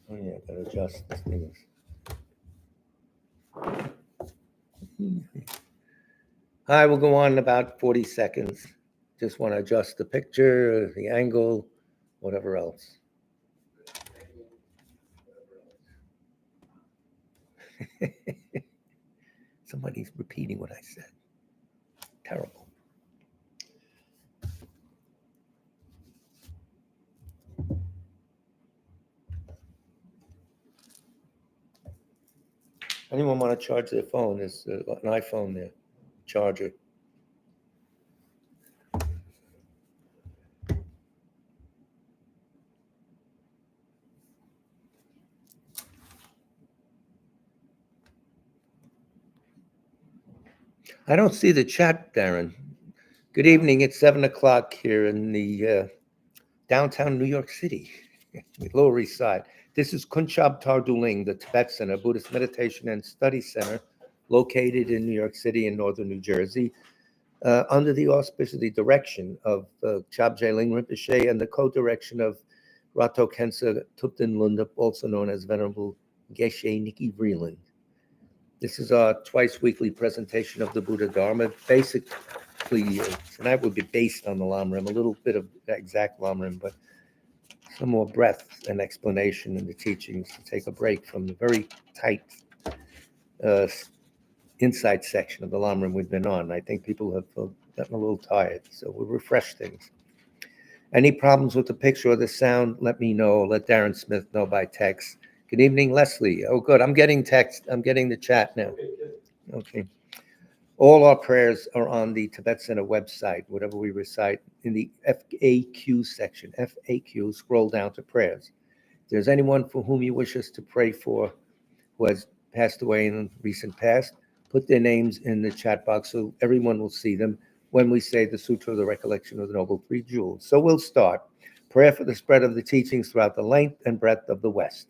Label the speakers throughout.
Speaker 1: Oh yeah, I gotta adjust these things. I will go on in about 40 seconds. Just want to adjust the picture, the angle, whatever else. Somebody's repeating what I said. Terrible. Anyone want to charge their phone? There's an iPhone there, charger. I don't see the chat, Darren. Good evening. It's 7 o'clock here in the downtown New York City, Lower East Side. This is Kunchab Tarduling, the Tibet Center, Buddhist Meditation and Study Center, located in New York City and northern New Jersey, under the auspices, the direction of Chabje Ling Rinpoche and the co-direction of Rato Kensa Thupten Lunda, also known as Venerable Geshe Nikki Vreeland. This is our twice weekly presentation of the Buddha Dharma. Basically, tonight will be based on the Lamrim, a little bit of exact Lamrim, but some more breadth and explanation in the teachings to take a break from the very tight insight section of the Lamrim we've been on. I think people have gotten a little tired, so we'll refresh things. Any problems with the picture or the sound, let me know. Let Darren Smith know by text. Good evening, Leslie. Oh, good. I'm getting text. I'm getting the chat now. Okay. All our prayers are on the Tibet Center website, whatever we recite, in the FAQ section. FAQ, scroll down to prayers. If there's anyone for whom you wish us to pray for who has passed away in the recent past, put their names in the chat box so everyone will see them when we say the Sutra of the Recollection of the Noble Three Jewels. So we'll start. Prayer for the spread of the teachings throughout the length and breadth of the West.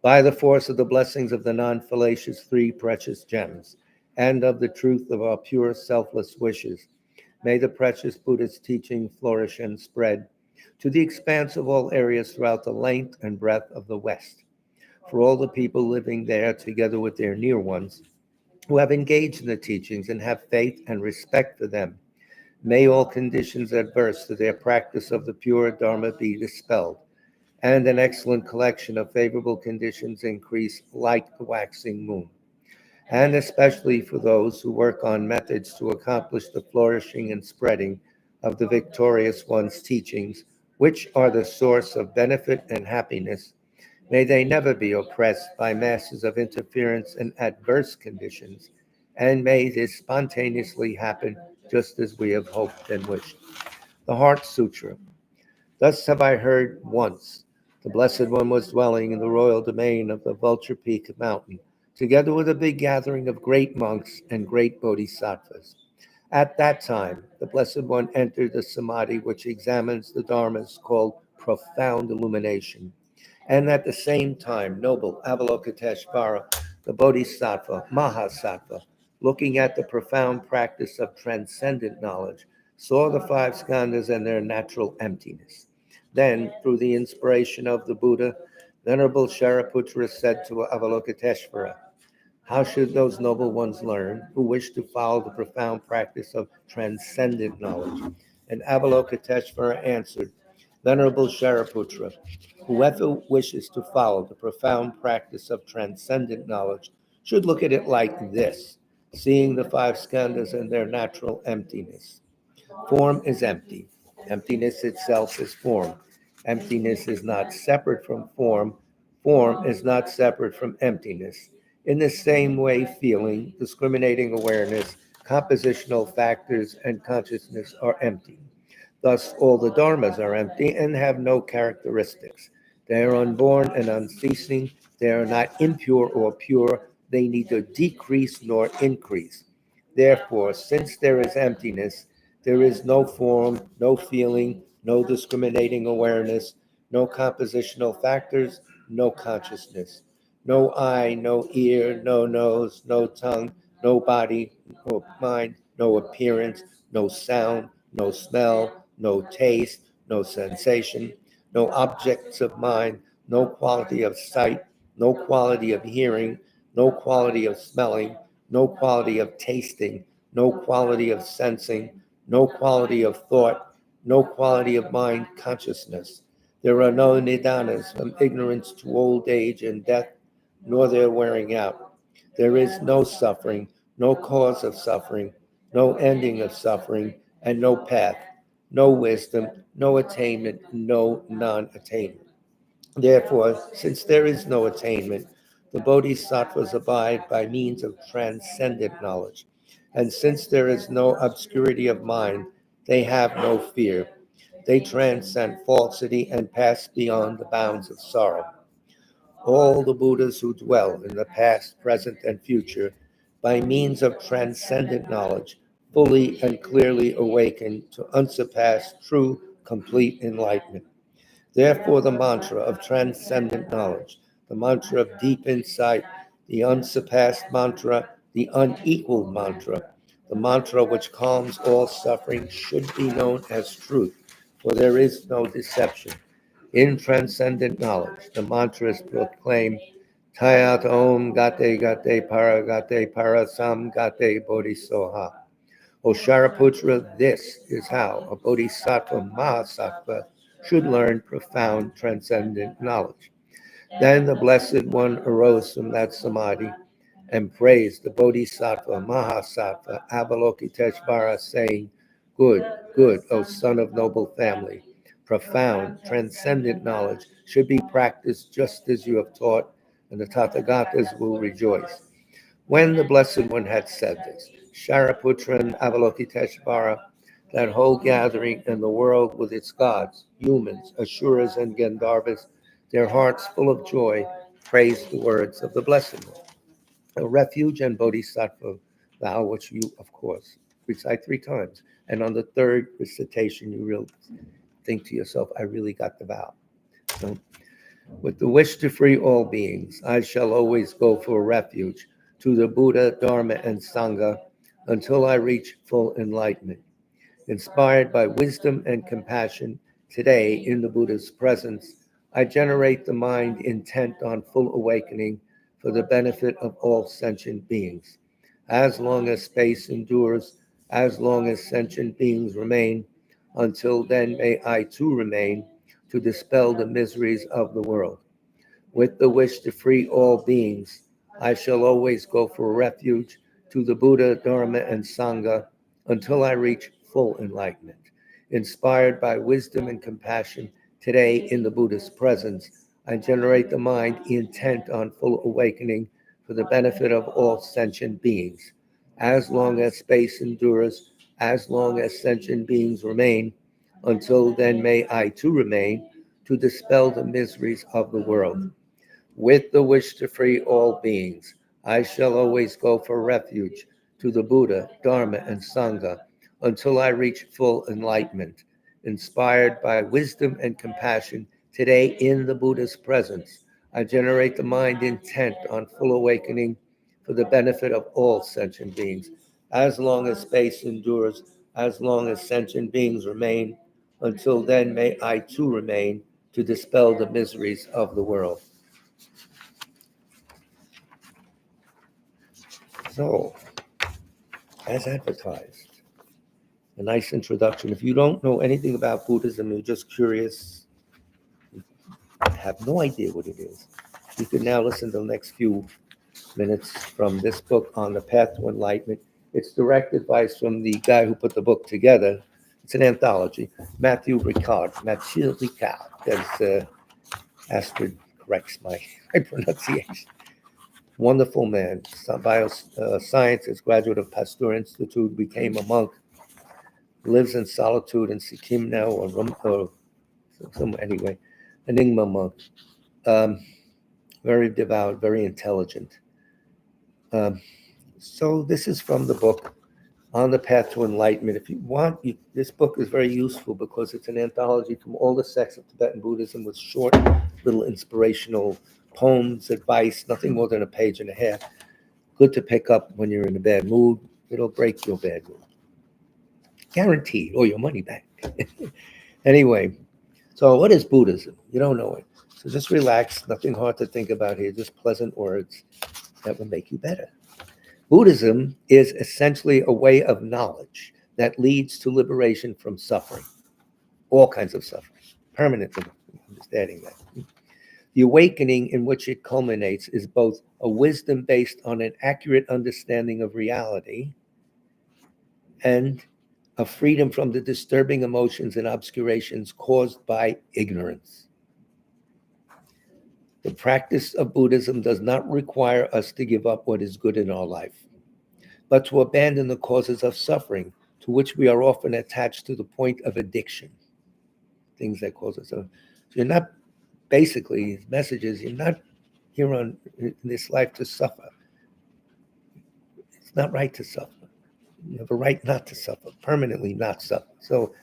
Speaker 1: By the force of the blessings of the non-fallacious three precious gems, and of the truth of our pure selfless wishes, may the precious Buddhist teaching flourish and spread to the expanse of all areas throughout the length and breadth of the West. For all the people living there, together with their near ones, who have engaged in the teachings and have faith and respect for them, may all conditions adverse to their practice of the pure Dharma be dispelled, and an excellent collection of favorable conditions increase like the waxing moon. And especially for those who work on methods to accomplish the flourishing and spreading of the victorious one's teachings, which are the source of benefit and happiness, may they never be oppressed by masses of interference and adverse conditions, and may this spontaneously happen just as we have hoped and wished. The Heart Sutra. Thus have I heard once. The Blessed One was dwelling in the royal domain of the Vulture Peak Mountain, together with a big gathering of great monks and great bodhisattvas. At that time, the Blessed One entered the samadhi which examines the dharmas called profound illumination. And at the same time, noble Avalokiteshvara, the bodhisattva, Mahasattva, looking at the profound practice of transcendent knowledge, saw the five skandhas and their natural emptiness. Then, through the inspiration of the Buddha, Venerable Shariputra said to Avalokiteshvara, how should those noble ones learn who wish to follow the profound practice of transcendent knowledge? And Avalokiteshvara answered, Venerable Shariputra, whoever wishes to follow the profound practice of transcendent knowledge should look at it like this, seeing the five skandhas and their natural emptiness. Form is empty. Emptiness itself is form. Emptiness is not separate from form. Form is not separate from emptiness. In the same way, feeling, discriminating awareness, compositional factors, and consciousness are empty. Thus, all the dharmas are empty and have no characteristics. They are unborn and unceasing. They are not impure or pure. They neither decrease nor increase. Therefore, since there is emptiness, there is no form, no feeling, no discriminating awareness, no compositional factors, no consciousness, no eye, no ear, no nose, no tongue, no body, no mind, no appearance, no sound, no smell, no taste, no sensation, no objects of mind, no quality of sight, no quality of hearing, no quality of smelling, no quality of tasting, no quality of sensing, no quality of thought, no quality of mind consciousness. There are no nidanas from ignorance to old age and death, nor their wearing out. There is no suffering, no cause of suffering, no ending of suffering, and no path, no wisdom, no attainment, no non-attainment. Therefore, since there is no attainment, the bodhisattvas abide by means of transcendent knowledge. And since there is no obscurity of mind, they have no fear. They transcend falsity and pass beyond the bounds of sorrow. All the Buddhas who dwell in the past, present, and future, by means of transcendent knowledge, fully and clearly awaken to unsurpassed, true, complete enlightenment. Therefore, the mantra of transcendent knowledge, the mantra of deep insight, the unsurpassed mantra, the unequaled mantra, the mantra which calms all suffering should be known as truth, for there is no deception. In transcendent knowledge, the mantras proclaim Tayat Om Gate Gate Para Sam Gate Bodhisoha. O Shariputra, this is how a bodhisattva mahasattva should learn profound transcendent knowledge. Then the Blessed One arose from that samadhi and praised the bodhisattva mahasattva Avalokiteshvara, saying, Good, good, O son of noble family. Profound, transcendent knowledge should be practiced just as you have taught, and the Tathagatas will rejoice. When the Blessed One had said this, Shariputra and Avalokiteshvara, that whole gathering and the world with its gods, humans, Asuras, and Gandharvas, their hearts full of joy, praised the words of the Blessed One. A refuge and bodhisattva vow, which you, of course, recite 3 times. And on the 3rd recitation, you really think to yourself, I really got the vow. So, with the wish to free all beings, I shall always go for refuge to the Buddha, Dharma, and Sangha until I reach full enlightenment. Inspired by wisdom and compassion, today in the Buddha's presence, I generate the mind intent on full awakening for the benefit of all sentient beings. As long as space endures, as long as sentient beings remain, until then may I too remain to dispel the miseries of the world. With the wish to free all beings, I shall always go for refuge to the Buddha, Dharma, and Sangha until I reach full enlightenment. Inspired by wisdom and compassion, today in the Buddha's presence, I generate the mind intent on full awakening for the benefit of all sentient beings. As long as space endures, as long as sentient beings remain, until then may I too remain to dispel the miseries of the world. With the wish to free all beings, I shall always go for refuge to the Buddha, Dharma, and Sangha until I reach full enlightenment. Inspired by wisdom and compassion, today in the Buddha's presence, I generate the mind intent on full awakening for the benefit of all sentient beings. As long as space endures, as long as sentient beings remain, until then may I too remain to dispel the miseries of the world. So, as advertised, a nice introduction. If you don't know anything about Buddhism, you're just curious, have no idea what it is, you can now listen to the next few minutes from this book on the path to enlightenment. It's direct advice from the guy who put the book together. It's an anthology, Matthew Ricard. Matthew Ricard, as Astrid corrects my pronunciation. Wonderful man, bioscientist, graduate of Pasteur Institute, became a monk, lives in solitude in Sikkim now, or anyway, an Nyingma monk. Very devout, very intelligent. So this is from the book On the Path to Enlightenment. If you want, this book is very useful because it's an anthology from all the sects of Tibetan Buddhism with short, little inspirational poems, advice, nothing more than a page and a half. Good to pick up when you're in a bad mood. It'll break your bad mood. Guaranteed, or your money back. Anyway, so what is Buddhism? You don't know it. So just relax, nothing hard to think about here, just pleasant words that will make you better. Buddhism is essentially a way of knowledge that leads to liberation from suffering, all kinds of suffering, permanent, understanding that. The awakening in which it culminates is both a wisdom based on an accurate understanding of reality and a freedom from the disturbing emotions and obscurations caused by ignorance. The practice of Buddhism does not require us to give up what is good in our life, but to abandon the causes of suffering to which we are often attached to the point of addiction, things that cause us. So you're not, basically, his message is you're not here in this life to suffer. It's not right to suffer. You have a right not to suffer, permanently not suffer. So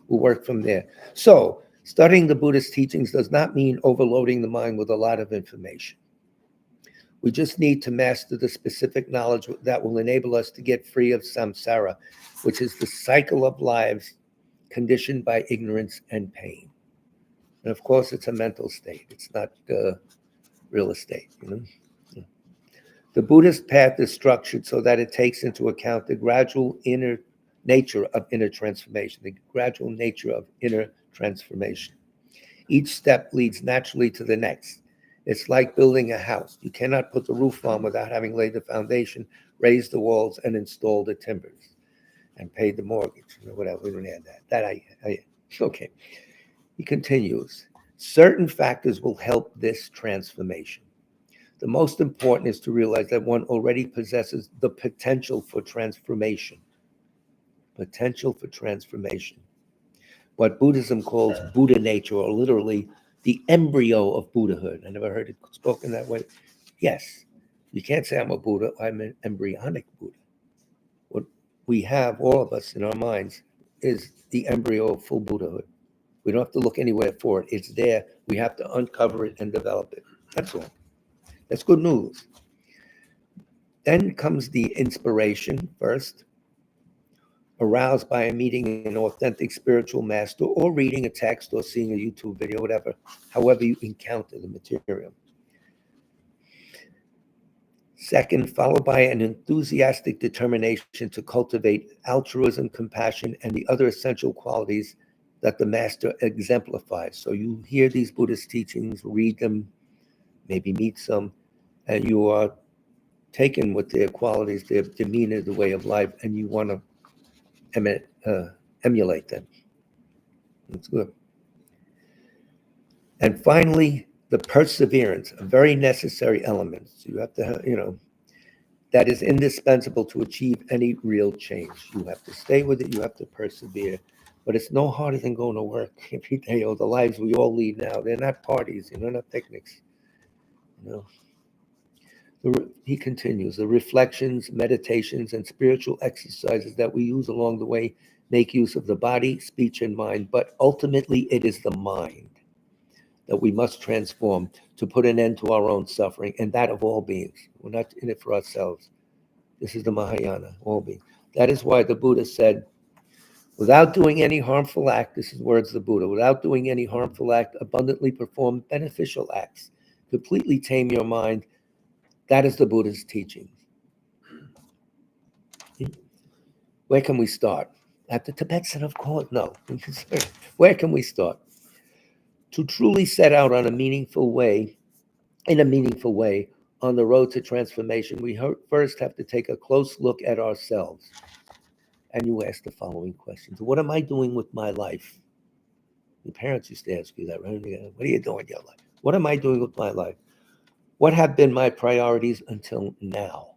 Speaker 1: we'll work from there. So studying the Buddhist teachings does not mean overloading the mind with a lot of information. We just need to master the specific knowledge that will enable us to get free of samsara, which is the cycle of lives conditioned by ignorance and pain. And of course, it's a mental state. It's not real estate. The Buddhist path is structured so that it takes into account the gradual inner nature of inner transformation, the gradual nature of inner transformation. Each step leads naturally to the next. It's like building a house. You cannot put the roof on without having laid the foundation, raised the walls, and installed the timbers, and paid the mortgage. Whatever, we don't add that. Okay. He continues. Certain factors will help this transformation. The most important is to realize that one already possesses the potential for transformation. Potential for transformation. What Buddhism calls Buddha nature, or literally the embryo of Buddhahood. I never heard it spoken that way. Yes, you can't say I'm a Buddha, I'm an embryonic Buddha. What we have, all of us in our minds, is the embryo of full Buddhahood. We don't have to look anywhere for it. It's there. We have to uncover it and develop it. That's all. That's good news. Then comes the inspiration first, aroused by a meeting an authentic spiritual master or reading a text or seeing a YouTube video, whatever, however you encounter the material. Second, followed by an enthusiastic determination to cultivate altruism, compassion, and the other essential qualities that the master exemplifies. So you hear these Buddhist teachings, read them, maybe meet some, and you are taken with their qualities, their demeanor, the way of life, and you want to emulate them. That's good. And finally, the perseverance, a very necessary element. So you have to, that is indispensable to achieve any real change. You have to stay with it. You have to persevere. But it's no harder than going to work every day. The lives we all lead now, they're not parties, not picnics. He continues, the reflections, meditations, and spiritual exercises that we use along the way make use of the body, speech, and mind, but ultimately it is the mind that we must transform to put an end to our own suffering and that of all beings. We're not in it for ourselves. This is the Mahayana, all beings. That is why the Buddha said, without doing any harmful act, this is words of the Buddha, without doing any harmful act, abundantly perform beneficial acts, completely tame your mind. That is the Buddha's teaching. Where can we start? At the Tibetan, of course, no. Where can we start? To truly set out in a meaningful way, on the road to transformation, we first have to take a close look at ourselves. And you ask the following questions. What am I doing with my life? Your parents used to ask you that, right? What are you doing with your life? What am I doing with my life? What have been my priorities until now?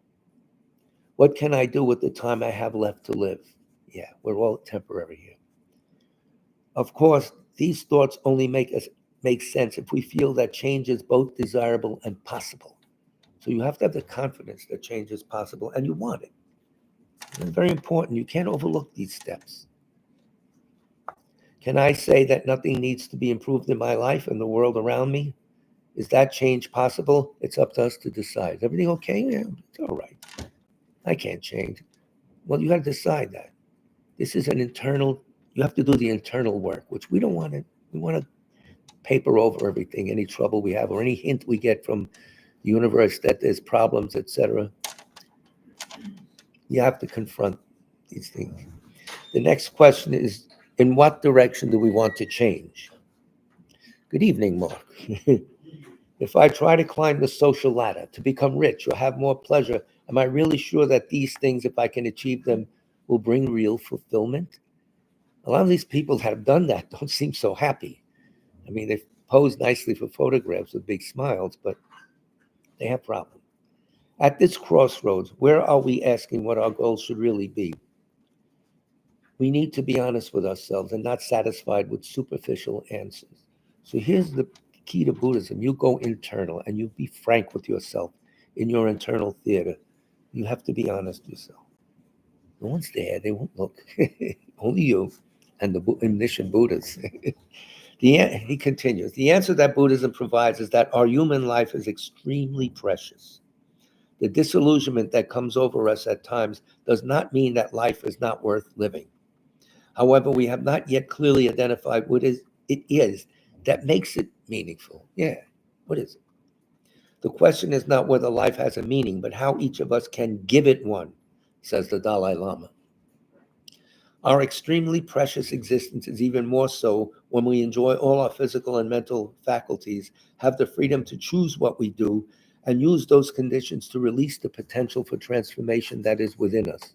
Speaker 1: What can I do with the time I have left to live? Yeah, we're all temporary here. Of course, these thoughts only make sense if we feel that change is both desirable and possible. So you have to have the confidence that change is possible and you want it. It's very important. You can't overlook these steps. Can I say that nothing needs to be improved in my life and the world around me? Is that change possible? It's up to us to decide. Is everything okay? Yeah, it's all right. I can't change. Well, you got to decide that. This is an internal, you have to do the internal work, which we don't want to, we want to paper over everything, any trouble we have, or any hint we get from the universe that there's problems, etc. You have to confront these things. The next question is, in what direction do we want to change? Good evening, Mark. If I try to climb the social ladder, to become rich or have more pleasure, am I really sure that these things, if I can achieve them, will bring real fulfillment? A lot of these people that have done that don't seem so happy. I mean, they pose nicely for photographs with big smiles, but they have problems. At this crossroads, where are we asking what our goals should really be? We need to be honest with ourselves and not satisfied with superficial answers. So here's the key to Buddhism. You go internal and you be frank with yourself in your internal theater. You have to be honest with yourself. No one's there. They won't look. Only you and the omniscient Buddhas. He continues, the answer that Buddhism provides is that our human life is extremely precious. The disillusionment that comes over us at times does not mean that life is not worth living. However, we have not yet clearly identified what it is that makes it meaningful. Yeah, what is it? The question is not whether life has a meaning, but how each of us can give it one, says the Dalai Lama. Our extremely precious existence is even more so when we enjoy all our physical and mental faculties, have the freedom to choose what we do, and use those conditions to release the potential for transformation that is within us.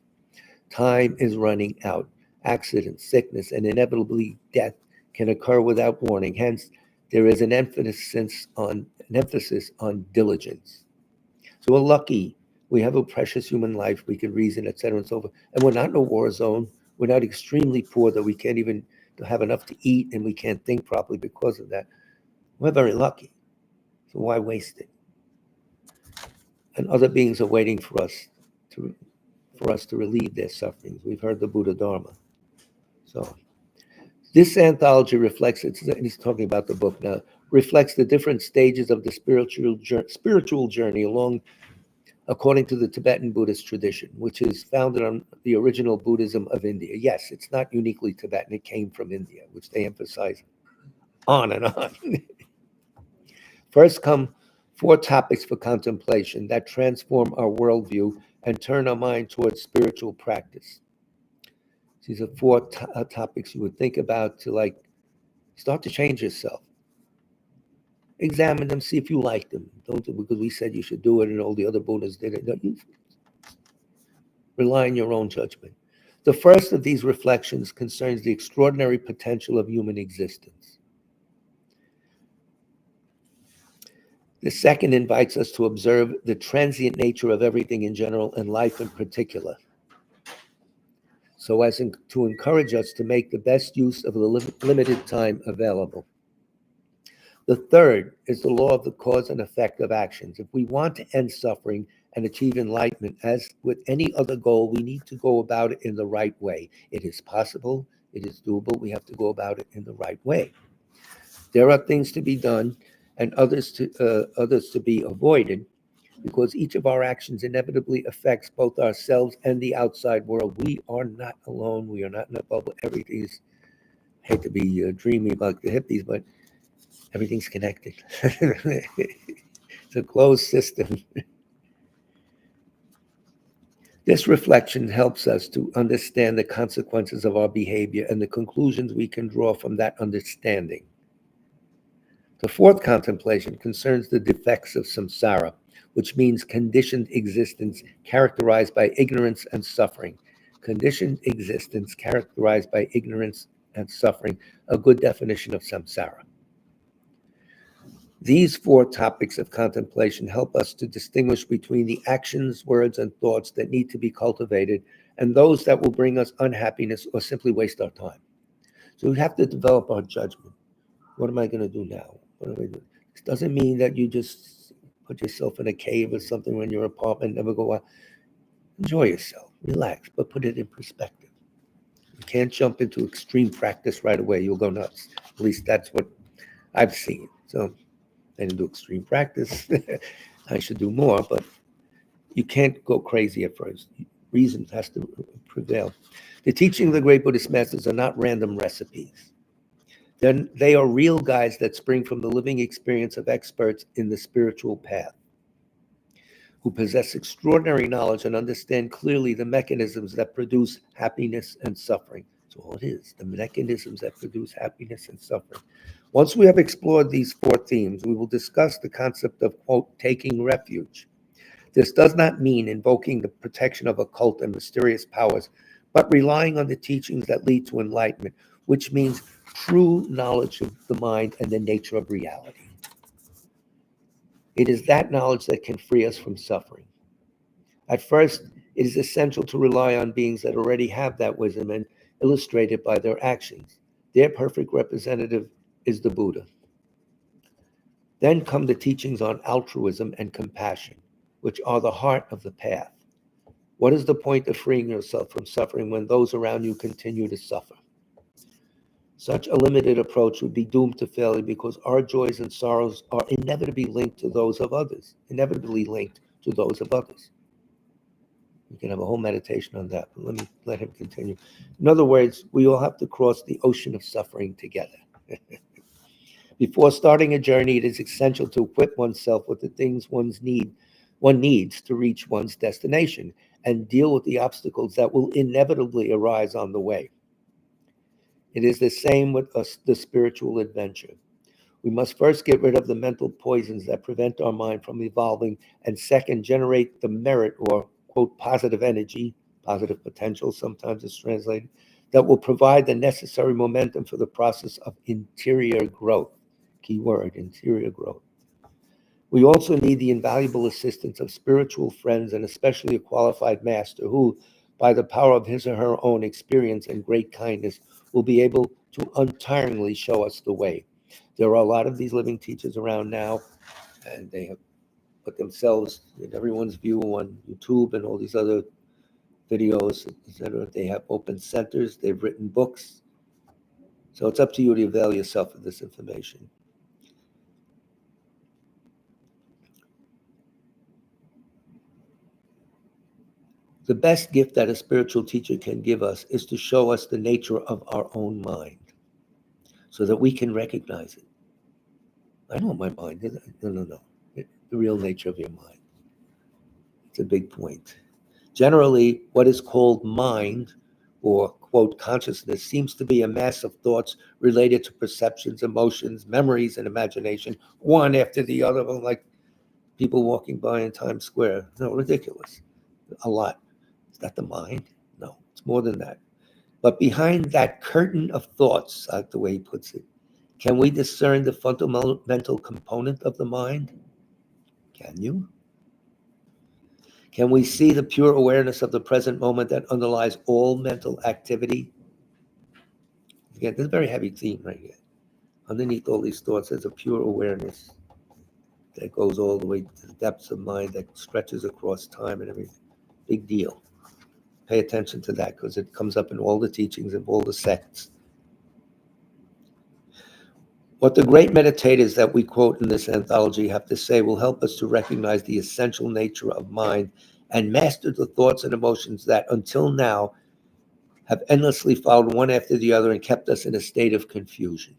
Speaker 1: Time is running out. Accidents, sickness, and inevitably death can occur without warning. Hence, there is an emphasis on diligence. So we're lucky. We have a precious human life. We can reason, etc., and so forth. And we're not in a war zone. We're not extremely poor that we can't even have enough to eat and we can't think properly because of that. We're very lucky. So why waste it? And other beings are waiting for us to relieve their sufferings. We've heard the Buddha Dharma. So this anthology reflects, and he's talking about the book now, reflects the different stages of the spiritual journey along according to the Tibetan Buddhist tradition, which is founded on the original Buddhism of India. Yes, it's not uniquely Tibetan, it came from India, which they emphasize on and on. First come 4 topics for contemplation that transform our worldview and turn our mind towards spiritual practice. These are 4 topics you would think about to start to change yourself. Examine them, see if you like them. Don't do because we said you should do it and all the other Buddhas did it. No, you rely on your own judgment. The first of these reflections concerns the extraordinary potential of human existence. The second invites us to observe the transient nature of everything in general and life in particular, so as to encourage us to make the best use of the limited time available. The third is the law of the cause and effect of actions. If we want to end suffering and achieve enlightenment, as with any other goal, we need to go about it in the right way. It is possible, it is doable, we have to go about it in the right way. There are things to be done and others to be avoided, because each of our actions inevitably affects both ourselves and the outside world. We are not alone, we are not in a bubble. Everything is, I hate to be dreamy about the hippies, but everything's connected. It's a closed system. This reflection helps us to understand the consequences of our behavior and the conclusions we can draw from that understanding. The fourth contemplation concerns the defects of samsara, which means conditioned existence characterized by ignorance and suffering. Conditioned existence characterized by ignorance and suffering, a good definition of samsara. These 4 topics of contemplation help us to distinguish between the actions, words, and thoughts that need to be cultivated and those that will bring us unhappiness or simply waste our time. So we have to develop our judgment. What am I going to do now? What am I doing? This doesn't mean that you just put yourself in a cave or something in your apartment, never go out. Enjoy yourself, relax, but put it in perspective. You can't jump into extreme practice right away. You'll go nuts. At least that's what I've seen. So I didn't do extreme practice. I should do more, but you can't go crazy at first. Reason has to prevail. The teaching of the great Buddhist masters are not random recipes. Then they are real guides that spring from the living experience of experts in the spiritual path, who possess extraordinary knowledge and understand clearly the mechanisms that produce happiness and suffering. So all it is, the mechanisms that produce happiness and suffering. Once we have explored these four themes, we will discuss the concept of, quote, taking refuge. This does not mean invoking the protection of occult and mysterious powers, but relying on the teachings that lead to enlightenment, which means true knowledge of the mind and the nature of reality. It is that knowledge that can free us from suffering. At first, it is essential to rely on beings that already have that wisdom and illustrate it by their actions. Their perfect representative is the Buddha. Then come the teachings on altruism and compassion, which are the heart of the path. What is the point of freeing yourself from suffering when those around you continue to suffer? Such a limited approach would be doomed to failure because our joys and sorrows are inevitably linked to those of others. We can have a whole meditation on that, but let him continue. In other words, we all have to cross the ocean of suffering together. Before starting a journey, it is essential to equip oneself with the things one needs to reach one's destination and deal with the obstacles that will inevitably arise on the way. It is the same with the spiritual adventure. We must first get rid of the mental poisons that prevent our mind from evolving, and second, generate the merit or, quote, positive energy, positive potential, sometimes it's translated, that will provide the necessary momentum for the process of interior growth. Key word, interior growth. We also need the invaluable assistance of spiritual friends and especially a qualified master who, by the power of his or her own experience and great kindness, will be able to untiringly show us the way. There are a lot of these living teachers around now, and they have put themselves in everyone's view on YouTube and all these other videos, etc. They have open centers, they've written books. So it's up to you to avail yourself of this information. The best gift that a spiritual teacher can give us is to show us the nature of our own mind so that we can recognize it. I know my mind is. No. The real nature of your mind. It's a big point. Generally, what is called mind or, quote, consciousness seems to be a mass of thoughts related to perceptions, emotions, memories, and imagination, one after the other, like people walking by in Times Square. No, ridiculous. A lot. Is that the mind? No, it's more than that. But behind that curtain of thoughts, like the way he puts it, can we discern the fundamental component of the mind? Can you? Can we see the pure awareness of the present moment that underlies all mental activity? Again, this is a very heavy theme right here. Underneath all these thoughts, there's a pure awareness that goes all the way to the depths of mind that stretches across time and everything. Big deal. Pay attention to that because it comes up in all the teachings of all the sects. What the great meditators that we quote in this anthology have to say will help us to recognize the essential nature of mind and master the thoughts and emotions that until now have endlessly followed one after the other and kept us in a state of confusion.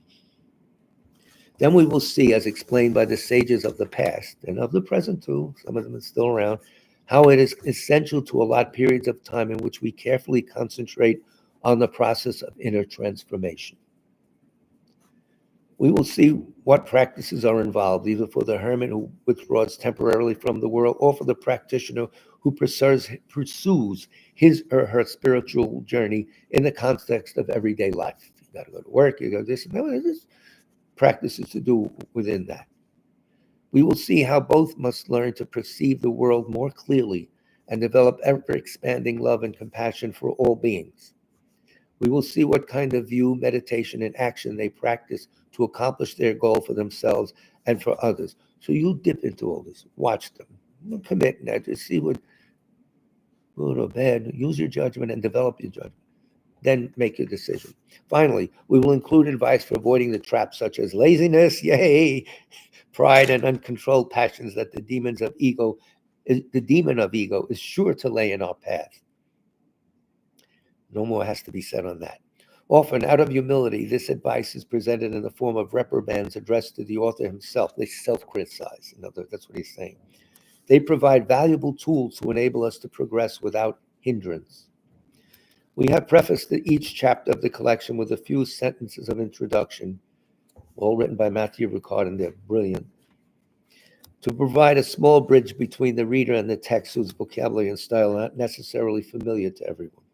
Speaker 1: Then we will see, as explained by the sages of the past and of the present too, some of them are still around, how it is essential to allot periods of time in which we carefully concentrate on the process of inner transformation. We will see what practices are involved, either for the hermit who withdraws temporarily from the world or for the practitioner who pursues his or her spiritual journey in the context of everyday life. You got to go to work, you got this, there's practices to do within that. We will see how both must learn to perceive the world more clearly and develop ever-expanding love and compassion for all beings. We will see what kind of view, meditation, and action they practice to accomplish their goal for themselves and for others. So you dip into all this, watch them, commit now to see what good or bad, use your judgment and develop your judgment. Then make your decision. Finally, we will include advice for avoiding the traps such as laziness, pride, and uncontrolled passions that the demon of ego is sure to lay in our path. No more has to be said on that. Often, out of humility, this advice is presented in the form of reprimands addressed to the author himself. They self-criticize. In other words, that's what he's saying. They provide valuable tools to enable us to progress without hindrance. We have prefaced each chapter of the collection with a few sentences of introduction, all written by Matthew Ricard, and they're brilliant, to provide a small bridge between the reader and the text whose vocabulary and style are not necessarily familiar to everyone.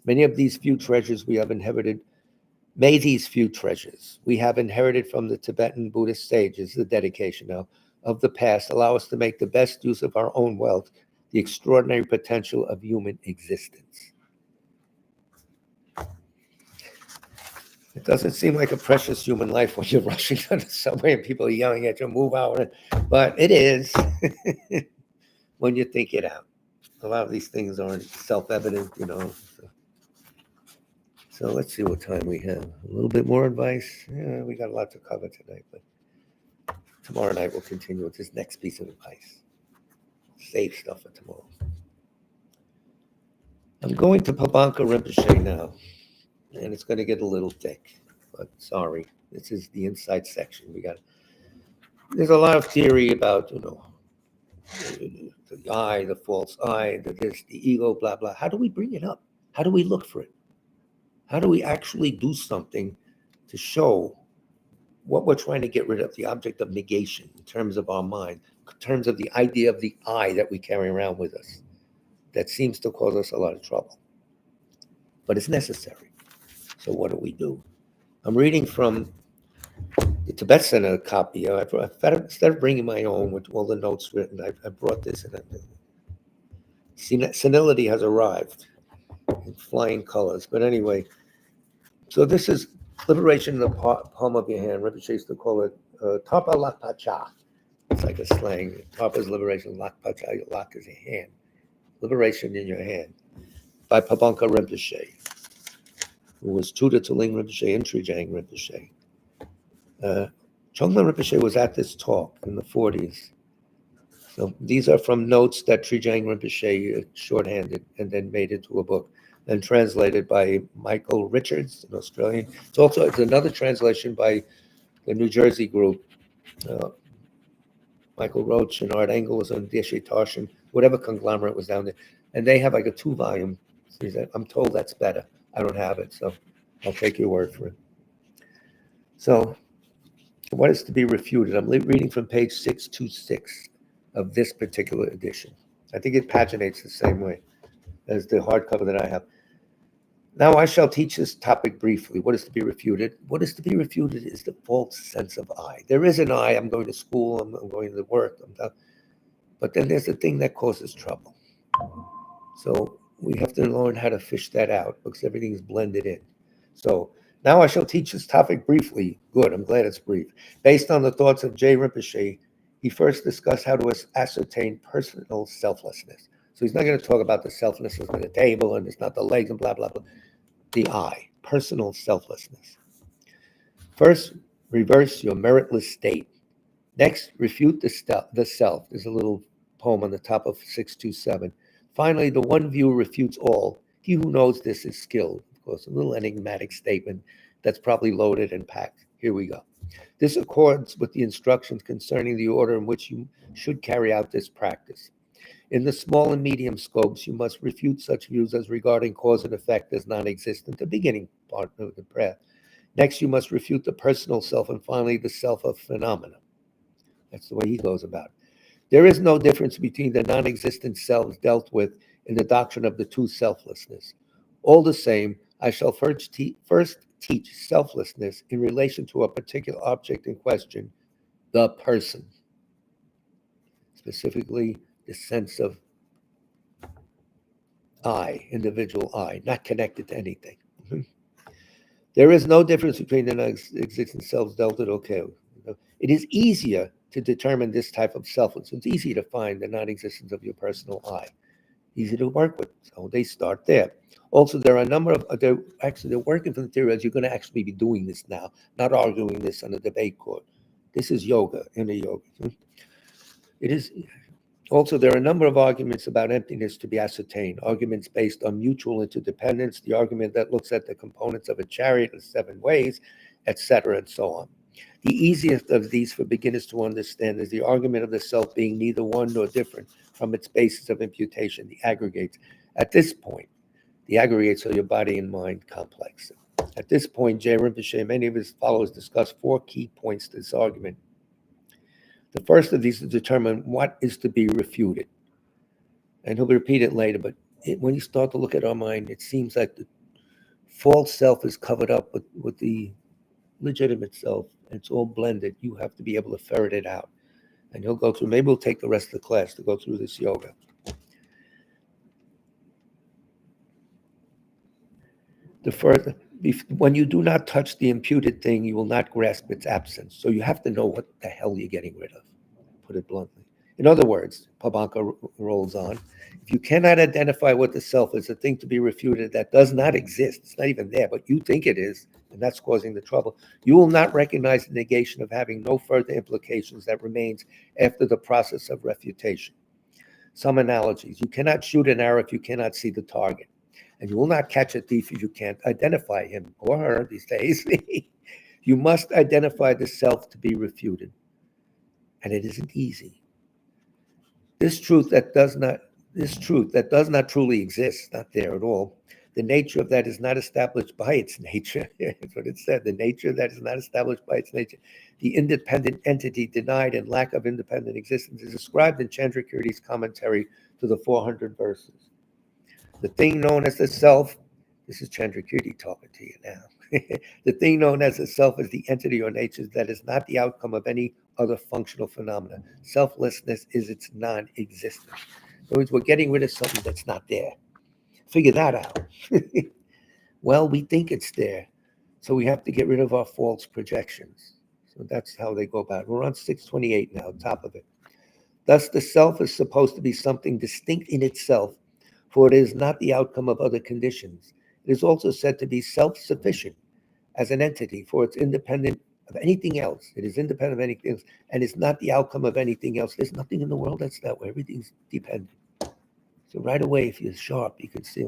Speaker 1: May these few treasures we have inherited from the Tibetan Buddhist sages, the dedication now, of the past, allow us to make the best use of our own wealth, the extraordinary potential of human existence. It doesn't seem like a precious human life when you're rushing on the subway and people are yelling at you, move out, but it is when you think it out. A lot of these things aren't self-evident, So let's see what time we have. A little bit more advice. Yeah, we got a lot to cover tonight, but tomorrow night we'll continue with this next piece of advice. Save stuff for tomorrow. I'm going to Pabanka Rinpoche now, and it's going to get a little thick, but sorry. This is the inside section. There's a lot of theory about, the I, the false I, the ego, blah, blah. How do we bring it up? How do we look for it? How do we actually do something to show what we're trying to get rid of, the object of negation in terms of our mind, in terms of the idea of the I that we carry around with us, that seems to cause us a lot of trouble. But it's necessary. So what do? I'm reading from the Tibet Center copy. Instead of bringing my own with all the notes written, I brought this, and senility has arrived in flying colors. But anyway, so this is liberation in the palm of your hand. Rinpoche used to call it Tapa Lakpacha. It's like a slang. Tapa is liberation, Lakpacha, Lak is a hand. Liberation in your hand. By Pabanka Rinpoche, who was tutor to Ling Rinpoche and Trijang Rinpoche. Chongma Rinpoche was at this talk in the 40s. So these are from notes that Trijang Rinpoche shorthanded and then made into a book, and translated by Michael Richards, an Australian. It's another translation by the New Jersey group. Michael Roach and Art Engel was on Deshe Tarshan, whatever conglomerate was down there. And they have like a 2-volume. I'm told that's better. I don't have it, so I'll take your word for it. So what is to be refuted? I'm reading from page 626 of this particular edition. I think it paginates the same way as the hardcover that I have. Now I shall teach this topic briefly. What is to be refuted? What is to be refuted is the false sense of I. There is an I. I'm going to school. I'm going to work. But then there's the thing that causes trouble. So we have to learn how to fish that out because everything is blended in. So now I shall teach this topic briefly. Good. I'm glad it's brief. Based on the thoughts of J. Rinpoche, he first discussed how to ascertain personal selflessness. So he's not going to talk about the selflessness of the table and it's not the legs and blah, blah, blah. The I, personal selflessness. First, reverse your meritless state. Next, refute the self. There's a little poem on the top of 627. Finally, the one view refutes all. He who knows this is skilled. Of course, a little enigmatic statement that's probably loaded and packed. Here we go. This accords with the instructions concerning the order in which you should carry out this practice. In the small and medium scopes, you must refute such views as regarding cause and effect as non-existent, the beginning part of the prayer. Next, you must refute the personal self, and finally, the self of phenomena. That's the way he goes about it. There is no difference between the non-existent selves dealt with in the doctrine of the two selflessness. All the same, I shall first teach selflessness in relation to a particular object in question, the person. Specifically, the sense of I, individual I, not connected to anything. There is no difference between the non-existent selves dealt with. Okay, it is easier to determine this type of selflessness. It's easy to find the non-existence of your personal I. Easy to work with. So they start there. Also, there are a number of, they're working from the theory as you're going to actually be doing this now, not arguing this on a debate court. This is yoga, inner yoga. It is Also, there are a number of arguments about emptiness to be ascertained, arguments based on mutual interdependence, the argument that looks at the components of a chariot in 7 ways, etc., and so on. The easiest of these for beginners to understand is the argument of the self being neither one nor different from its basis of imputation, the aggregates. At this point, the aggregates are your body and mind complex. At this point, J. Rinpoche and many of his followers discuss 4 key points to this argument. The first of these is to determine what is to be refuted. And he'll repeat it later, but when you start to look at our mind, it seems like the false self is covered up with the legitimate self. It's all blended. You have to be able to ferret it out. And he'll go through, maybe we'll take the rest of the class to go through this yoga. When you do not touch the imputed thing, you will not grasp its absence. So you have to know what the hell you're getting rid of, put it bluntly. In other words, Pabanka rolls on, if you cannot identify what the self is, a thing to be refuted that does not exist, it's not even there, but you think it is, and that's causing the trouble, you will not recognize the negation of having no further implications that remains after the process of refutation. Some analogies. You cannot shoot an arrow if you cannot see the target. And you will not catch a thief if you can't identify him or her these days. You must identify the self to be refuted. And it isn't easy. This truth that does not truly exist, not there at all. The nature of that is not established by its nature. That's what it said. The nature that is not established by its nature. The independent entity denied and lack of independent existence is described in Chandrakirti's commentary to the 400 verses. The thing known as the self, this is Chandrakirti talking to you now. The thing known as the self is the entity or nature that is not the outcome of any other functional phenomena. Selflessness is its non-existence. In other words, we're getting rid of something that's not there. Figure that out. Well, we think it's there, so we have to get rid of our false projections. So that's how they go about it. We're on 628 now, top of it. Thus, the self is supposed to be something distinct in itself, for it is not the outcome of other conditions. It is also said to be self-sufficient as an entity, for it's independent of anything else. It is independent of anything else, and it's not the outcome of anything else. There's nothing in the world that's that way. Everything's dependent. So right away, if you're sharp, you can see,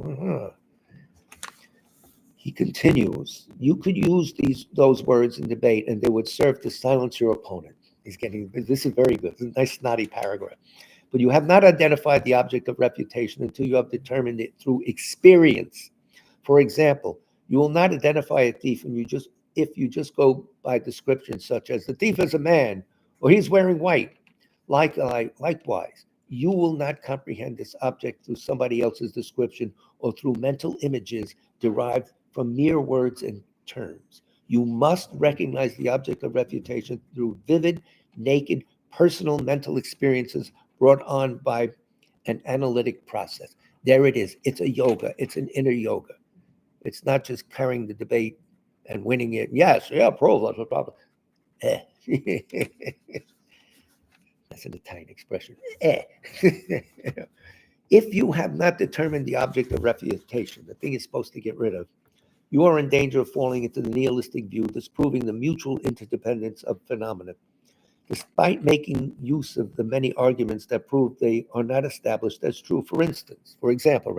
Speaker 1: He continues, you could use those words in debate, and they would serve to silence your opponent. This is very good. It's a nice, snotty paragraph. But you have not identified the object of refutation until you have determined it through experience. For example, you will not identify a thief if you just go by descriptions such as the thief is a man or he's wearing white. Likewise, you will not comprehend this object through somebody else's description or through mental images derived from mere words and terms. You must recognize the object of refutation through vivid, naked, personal mental experiences brought on by an analytic process. There it is. It's a yoga. It's an inner yoga. It's not just carrying the debate and winning it. Yes, yeah, that's a problem. That's an Italian expression. If you have not determined the object of refutation, the thing is supposed to get rid of, you are in danger of falling into the nihilistic view, disproving the mutual interdependence of phenomena. Despite making use of the many arguments that prove they are not established as true. For example,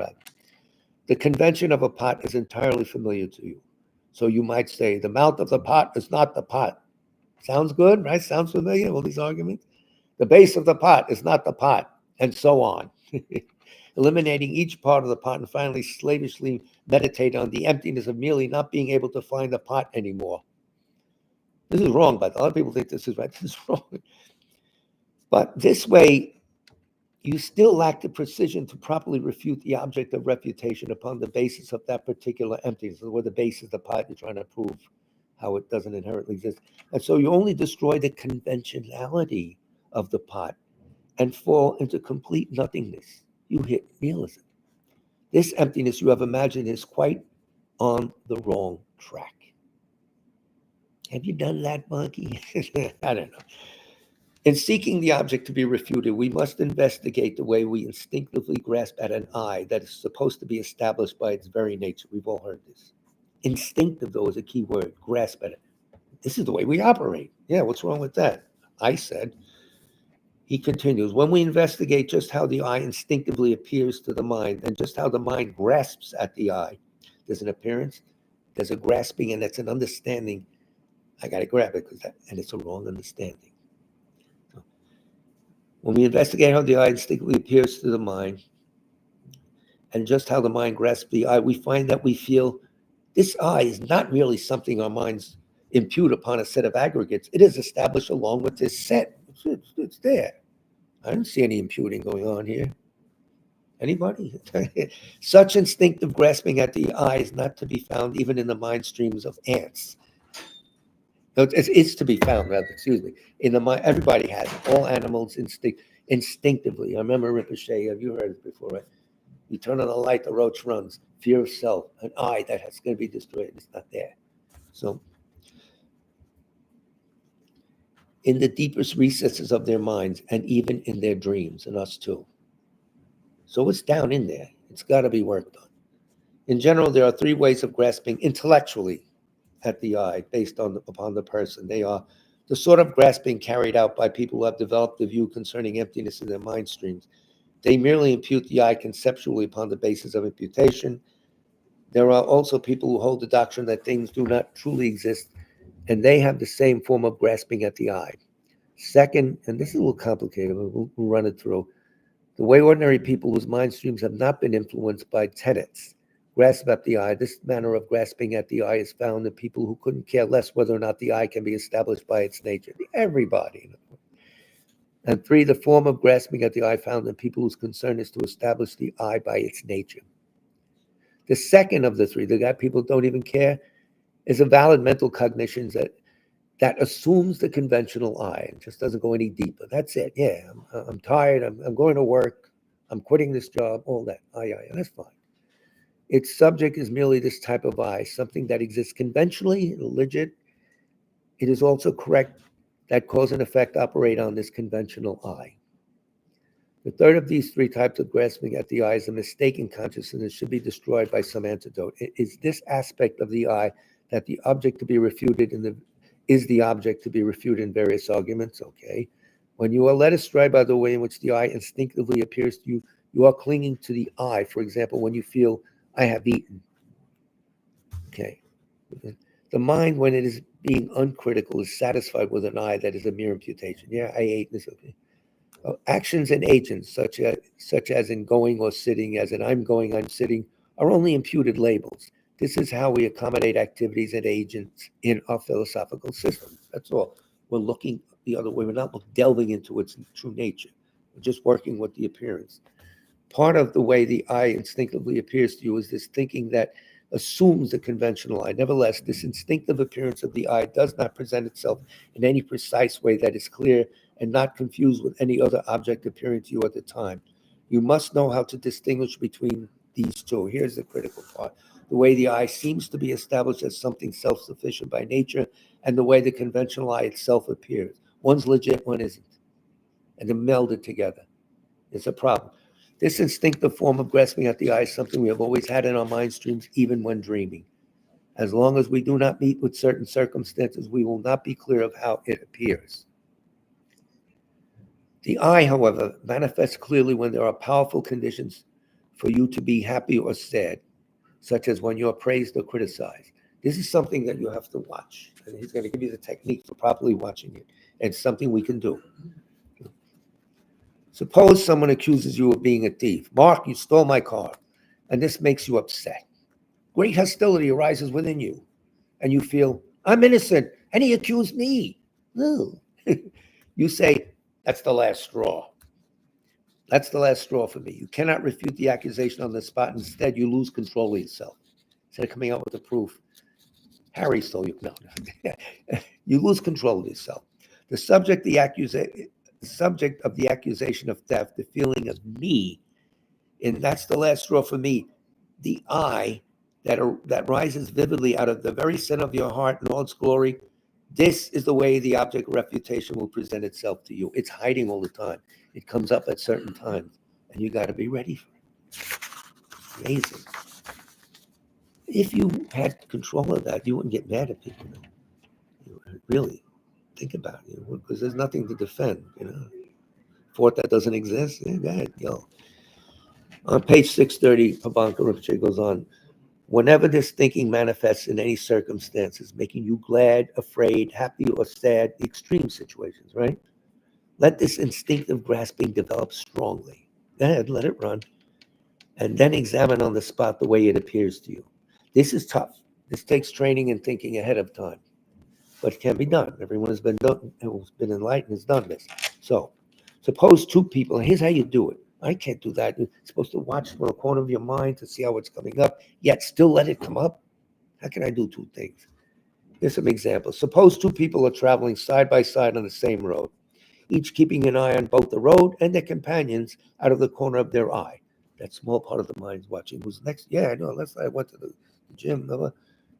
Speaker 1: the convention of a pot is entirely familiar to you. So you might say, the mouth of the pot is not the pot. Sounds good, right? Sounds familiar, all these arguments? The base of the pot is not the pot, and so on. Eliminating each part of the pot and finally slavishly meditate on the emptiness of merely not being able to find the pot anymore. This is wrong, but a lot of people think this is right. This is wrong. But this way, you still lack the precision to properly refute the object of refutation upon the basis of that particular emptiness, or the basis of the pot you're trying to prove how it doesn't inherently exist. And so you only destroy the conventionality of the pot and fall into complete nothingness. You hit nihilism. This emptiness you have imagined is quite on the wrong track. Have you done that, monkey? I don't know. In seeking the object to be refuted, we must investigate the way we instinctively grasp at an I that is supposed to be established by its very nature. We've all heard this. Instinctive, though, is a key word. Grasp at it. This is the way we operate. Yeah, what's wrong with that? I said, He continues, when we investigate just how the eye instinctively appears to the mind and just how the mind grasps at the eye, there's an appearance, there's a grasping, and that's an understanding. I got to grab it, and it's a wrong understanding. So, when we investigate how the eye instinctively appears to the mind and just how the mind grasps the eye, we find that we feel this eye is not really something our minds impute upon a set of aggregates. It is established along with this set. It's there. I don't see any imputing going on here. Anybody? Such instinctive grasping at the eye is not to be found even in the mind streams of ants. No, it's to be found, rather, excuse me. In the mind, everybody has it. All animals instinctively. I remember Rinpoche, have you heard it before, right? You turn on the light, the roach runs. Fear of self, an eye that has going to be destroyed. It's not there. So, in the deepest recesses of their minds and even in their dreams, and us too. So it's down in there. It's got to be worked on. In general, there are three ways of grasping intellectually at the eye based upon the person. They are the sort of grasping carried out by people who have developed a view concerning emptiness in their mind streams. They merely impute the eye conceptually upon the basis of imputation. There are also people who hold the doctrine that things do not truly exist, and they have the same form of grasping at the eye. Second, and this is a little complicated, but we'll run it through. The way ordinary people whose mind streams have not been influenced by tenets grasp at the eye, this manner of grasping at the eye is found in people who couldn't care less whether or not the eye can be established by its nature. Everybody. And three, the form of grasping at the eye found in people whose concern is to establish the eye by its nature. The second of the three, the guy people don't even care, is a valid mental cognition that assumes the conventional eye and just doesn't go any deeper. That's it. Yeah, I'm tired. I'm going to work. I'm quitting this job. All that. That's fine. Its subject is merely this type of eye, something that exists conventionally, legit. It is also correct that cause and effect operate on this conventional eye. The third of these three types of grasping at the eye is a mistaken consciousness that should be destroyed by some antidote. It is this aspect of the eye that the object to be refuted is the object to be refuted in various arguments. Okay. When you are led astray by the way in which the eye instinctively appears to you, you are clinging to the eye. For example, when you feel, I have eaten. Okay. The mind, when it is being uncritical, is satisfied with an eye that is a mere imputation. Yeah, I ate this. Okay. Actions and agents, such as in going or sitting, as in I'm going, I'm sitting, are only imputed labels. This is how we accommodate activities and agents in our philosophical system. That's all. We're looking the other way. We're not delving into its true nature. We're just working with the appearance. Part of the way the eye instinctively appears to you is this thinking that assumes the conventional eye. Nevertheless, this instinctive appearance of the eye does not present itself in any precise way that is clear and not confused with any other object appearing to you at the time. You must know how to distinguish between these two. Here's the critical part. The way the eye seems to be established as something self-sufficient by nature, and the way the conventional eye itself appears. One's legit, one isn't. And they're melded together. It's a problem. This instinctive form of grasping at the eye is something we have always had in our mind streams, even when dreaming. As long as we do not meet with certain circumstances, we will not be clear of how it appears. The eye, however, manifests clearly when there are powerful conditions for you to be happy or sad, such as when you are praised or criticized. This is something that you have to watch. And he's going to give you the technique for properly watching it. And it's something we can do. Suppose someone accuses you of being a thief. Mark, you stole my car. And this makes you upset. Great hostility arises within you. And you feel, I'm innocent. And he accused me. No. You say, that's the last straw. That's the last straw for me. You cannot refute the accusation on the spot. Instead, you lose control of yourself. Instead of coming up with the proof, Harry stole you. No. You lose control of yourself. The subject of the accusation of theft, the feeling of me, and that's the last straw for me. The I that rises vividly out of the very center of your heart in all its glory. This is the way the object of refutation will present itself to you. It's hiding all the time. It comes up at certain times, and you got to be ready for it. Amazing. If you had control of that, you wouldn't get mad at people. You really think about it, because there's nothing to defend. thought that doesn't exist? Yeah, go ahead, yo. On page 630, Pabanka Rinpoche goes on, whenever this thinking manifests in any circumstances, making you glad, afraid, happy, or sad, extreme situations, right? Let this instinctive grasping develop strongly. Go ahead, let it run. And then examine on the spot the way it appears to you. This is tough. This takes training and thinking ahead of time, but it can be done. Everyone has been done, who's been enlightened has done this. So suppose two people, here's how you do it. I can't do that. You're supposed to watch from the corner of your mind to see how it's coming up, yet still let it come up. How can I do two things? Here's some examples. Suppose two people are traveling side by side on the same road, each keeping an eye on both the road and their companions out of the corner of their eye. That small part of the mind's watching who's next. Yeah, I know. Last night I went to the gym,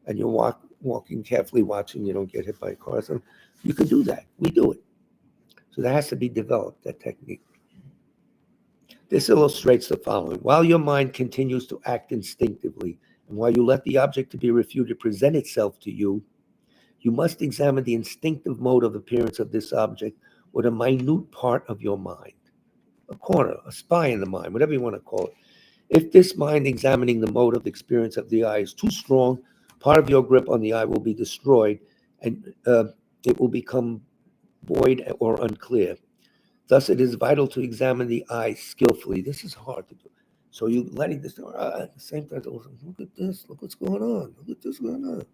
Speaker 1: and you're walking carefully, watching you don't get hit by cars. So you can do that. We do it. So that has to be developed, that technique. This illustrates the following. While your mind continues to act instinctively, and while you let the object to be refuted present itself to you, you must examine the instinctive mode of appearance of this object with a minute part of your mind, a corner, a spy in the mind, whatever you want to call it. If this mind examining the mode of experience of the eye is too strong, part of your grip on the eye will be destroyed, and it will become void or unclear. Thus, it is vital to examine the eye skillfully. This is hard to do. So you letting this at the same time, look at this, look what's going on, look at this going on.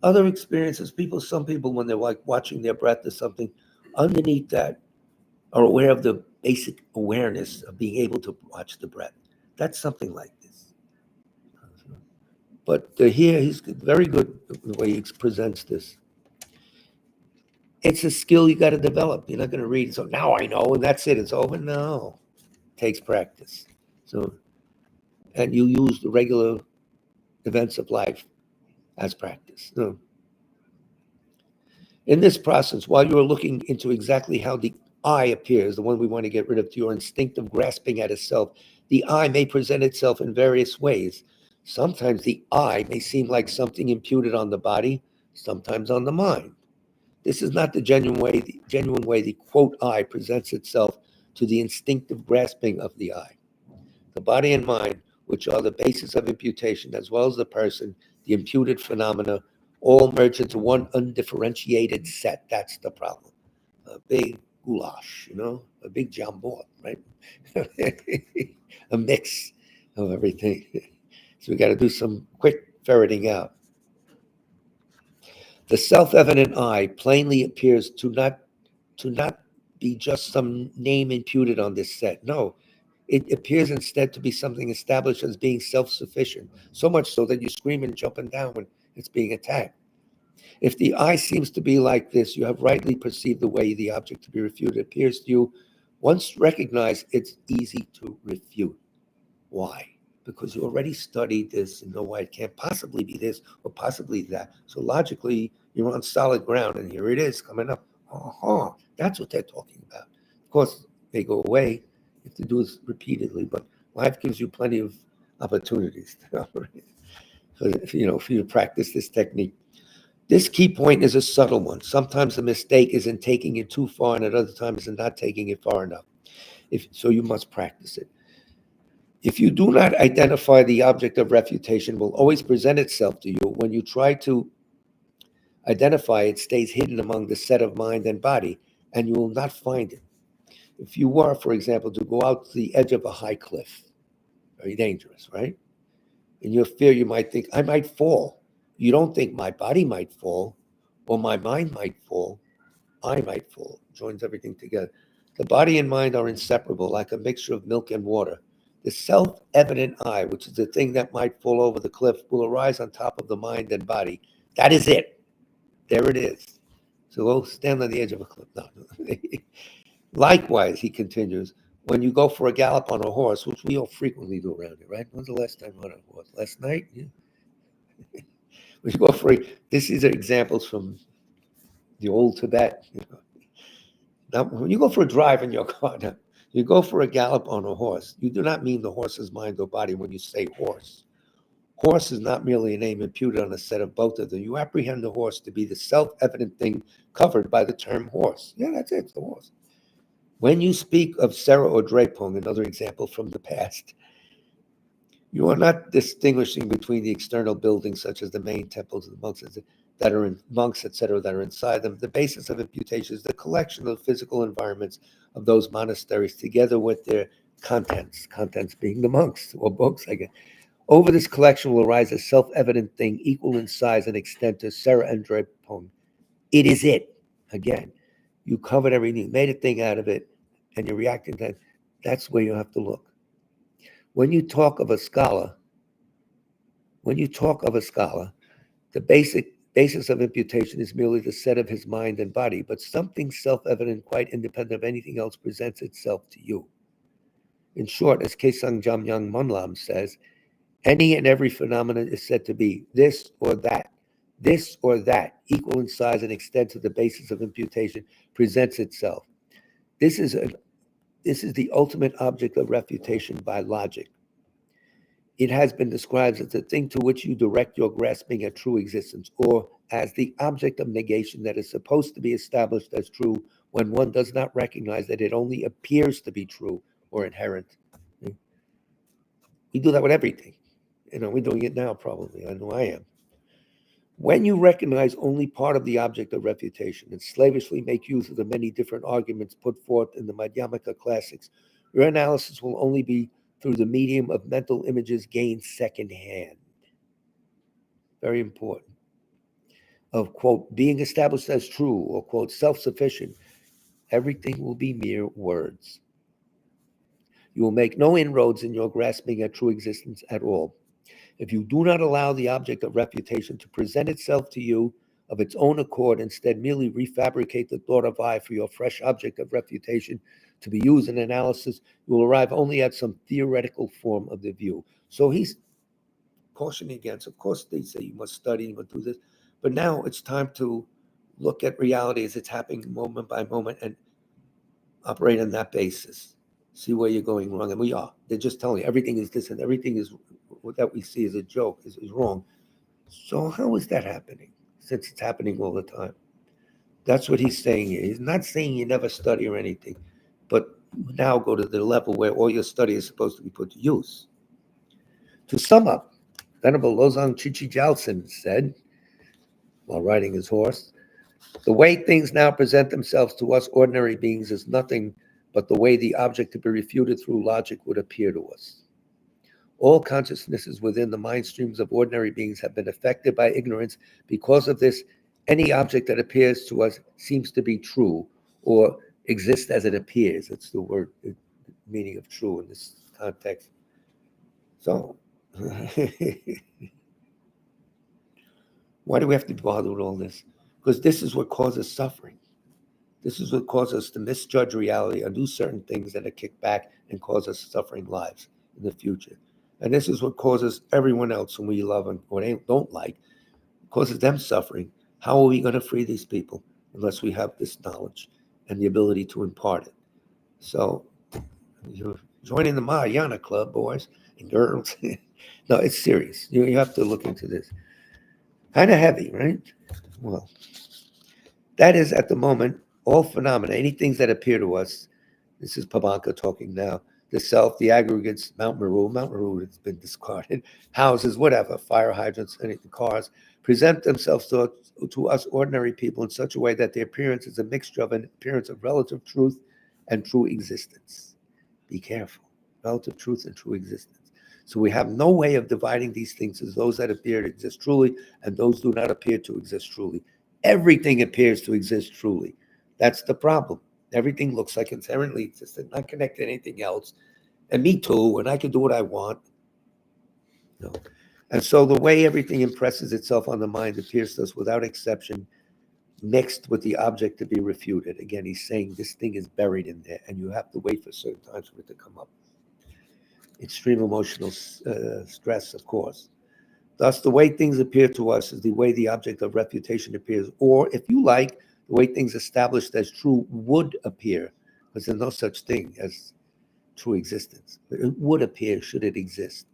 Speaker 1: Other experiences, some people, when they're like watching their breath or something, underneath that are aware of the basic awareness of being able to watch the breath. That's something like this. But here, he's very good the way he presents this. It's a skill you got to develop. You're not going to read, so now I know, and that's it, it's over. No, it takes practice. So, and you use the regular events of life as practice. No. In this process, while you are looking into exactly how the I appears, the one we want to get rid of, to your instinctive grasping at itself, the I may present itself in various ways. Sometimes the I may seem like something imputed on the body, sometimes on the mind. This is not the genuine way the quote I presents itself to the instinctive grasping of the I. The body and mind, which are the basis of imputation, as well as the person, the imputed phenomena, all merge into one undifferentiated set. That's the problem. A big goulash, a big jambon, right? A mix of everything. So we got to do some quick ferreting out. The self-evident I plainly appears to not be just some name imputed on this set. No, it appears instead to be something established as being self-sufficient, so much so that you scream and jump and down when it's being attacked. If the I seems to be like this, you have rightly perceived the way the object to be refuted appears to you. Once recognized, it's easy to refute. Why? Because you already studied this and know why it can't possibly be this or possibly that. So logically, you're on solid ground, and here it is coming up. That's what they're talking about. Of course, they go away if you do this repeatedly, but life gives you plenty of opportunities for you to practice this technique. This key point is a subtle one. Sometimes the mistake is in taking it too far, and at other times in not taking it far enough. So you must practice it. If you do not identify, the object of refutation will always present itself to you. When you try to identify, it stays hidden among the set of mind and body, and you will not find it. If you were, for example, to go out to the edge of a high cliff, very dangerous, right? In your fear, you might think, I might fall. You don't think my body might fall, or my mind might fall. I might fall. Joins everything together. The body and mind are inseparable, like a mixture of milk and water. The self-evident I, which is the thing that might fall over the cliff, will arise on top of the mind and body. That is it. There it is. So go stand on the edge of a cliff. No. Likewise, he continues, when you go for a gallop on a horse, which we all frequently do around here, right? When's the last time you rode on a horse? Last night? Yeah. When you go these are examples from the old Tibet. Now, when you go for a drive in your car, you go for a gallop on a horse. You do not mean the horse's mind or body when you say horse. Horse is not merely a name imputed on a set of both of them. You apprehend the horse to be the self-evident thing covered by the term horse. Yeah, that's it, it's the horse. When you speak of Sera or Drepung, another example from the past, you are not distinguishing between the external buildings, such as the main temples of the monks that are in monks, etc., that are inside them. The basis of imputation is the collection of physical environments of those monasteries, together with their contents being the monks or books, I guess. Over this collection will arise a self-evident thing equal in size and extent to Sera and Drepung. It is it. Again, you covered everything, you made a thing out of it, and you're reacting to that. That's where you have to look. When you talk of a scholar, the basis of imputation is merely the set of his mind and body, but something self-evident, quite independent of anything else, presents itself to you. In short, as Kesang Jamyang Monlam says, any and every phenomenon is said to be this or that, equal in size and extent to the basis of imputation, presents itself. This is the ultimate object of refutation by logic. It has been described as the thing to which you direct your grasping at true existence, or as the object of negation that is supposed to be established as true when one does not recognize that it only appears to be true or inherent. We do that with everything. We're doing it now probably. I know I am. When you recognize only part of the object of refutation and slavishly make use of the many different arguments put forth in the Madhyamaka classics, your analysis will only be through the medium of mental images gained secondhand. Very important. Of, quote, being established as true, or, quote, self-sufficient. Everything will be mere words. You will make no inroads in your grasping at true existence at all. If you do not allow the object of refutation to present itself to you of its own accord, instead merely refabricate the thought of I for your fresh object of refutation to be used in analysis, you will arrive only at some theoretical form of the view. So he's cautioning against, of course they say you must study, you must do this, but now it's time to look at reality as it's happening moment by moment and operate on that basis. See where you're going wrong, and we are. They're just telling you everything is this and everything is that we see as a joke is wrong. So how is that happening, since it's happening all the time? That's what he's saying here. He's not saying you never study or anything, but now go to the level where all your study is supposed to be put to use. To sum up, Venerable Losang Chichi Jalsen said, while riding his horse, the way things now present themselves to us ordinary beings is nothing but the way the object to be refuted through logic would appear to us. All consciousnesses within the mind streams of ordinary beings have been affected by ignorance. Because of this, any object that appears to us seems to be true or exists as it appears. It's the word, the meaning of true in this context. So, why do we have to bother with all this? Because this is what causes suffering. This is what causes us to misjudge reality or do certain things that are kicked back and cause us suffering lives in the future. And this is what causes everyone else whom we love and or don't like, causes them suffering. How are we going to free these people unless we have this knowledge and the ability to impart it? So you're joining the Mahayana club, boys and girls. No, it's serious. You have to look into this. Kind of heavy, right? Well, that is at the moment all phenomena, any things that appear to us. This is Pabanka talking now. The self, the aggregates, Mount Meru has been discarded, houses, whatever, fire hydrants, anything, cars, present themselves to us ordinary people in such a way that their appearance is a mixture of an appearance of relative truth and true existence. Be careful, relative truth and true existence. So we have no way of dividing these things as those that appear to exist truly and those do not appear to exist truly. Everything appears to exist truly. That's the problem. Everything looks like inherently existent, not connected to anything else. And me too, and I can do what I want. No. And so the way everything impresses itself on the mind appears to us without exception, mixed with the object to be refuted. Again, he's saying this thing is buried in there, and you have to wait for certain times for it to come up. Extreme emotional stress, of course. Thus, the way things appear to us is the way the object of refutation appears, or if you like, the way things established as true would appear, because there's no such thing as true existence. But it would appear should it exist.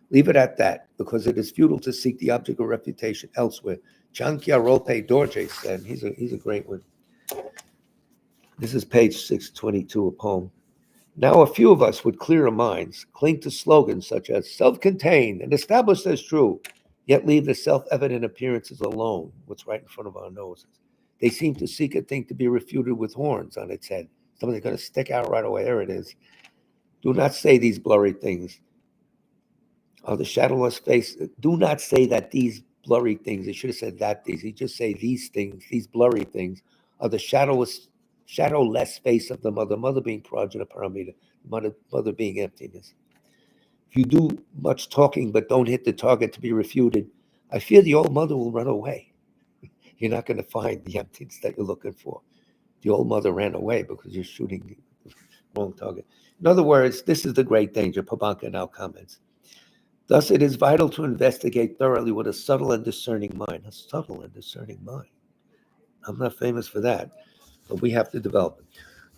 Speaker 1: Leave it at that, because it is futile to seek the object of refutation elsewhere. Chankya Rope Dorje said, he's a great one. This is page 622, a poem. Now, a few of us with clearer minds cling to slogans such as self-contained and established as true, yet leave the self-evident appearances alone, what's right in front of our noses. They seem to seek a thing to be refuted with horns on its head. Something's going to stick out right away. There it is. Do not say these blurry things. Are the shadowless face? Do not say that these blurry things. He should have said that these. He just say these things, these blurry things, are the shadowless face of the mother. Mother being prajna paramita, mother being emptiness. If you do much talking but don't hit the target to be refuted, I fear the old mother will run away. You're not going to find the emptiness that you're looking for. The old mother ran away because you're shooting the wrong target. In other words, this is the great danger. Pabanka now comments. Thus, it is vital to investigate thoroughly with a subtle and discerning mind. A subtle and discerning mind. I'm not famous for that, but we have to develop it.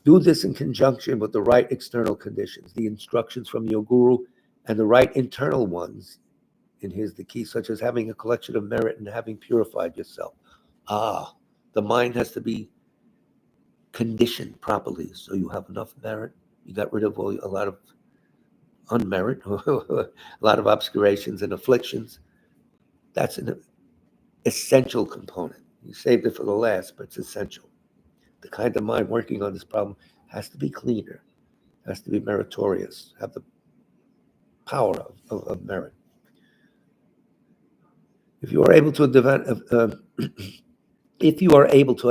Speaker 1: Do this in conjunction with the right external conditions, the instructions from your guru, and the right internal ones. And here's the key, such as having a collection of merit and having purified yourself. The mind has to be conditioned properly so you have enough merit. You got rid of a lot of unmerit, a lot of obscurations and afflictions. That's an essential component. You saved it for the last, but it's essential. The kind of mind working on this problem has to be cleaner, has to be meritorious, have the power of merit. If you are able to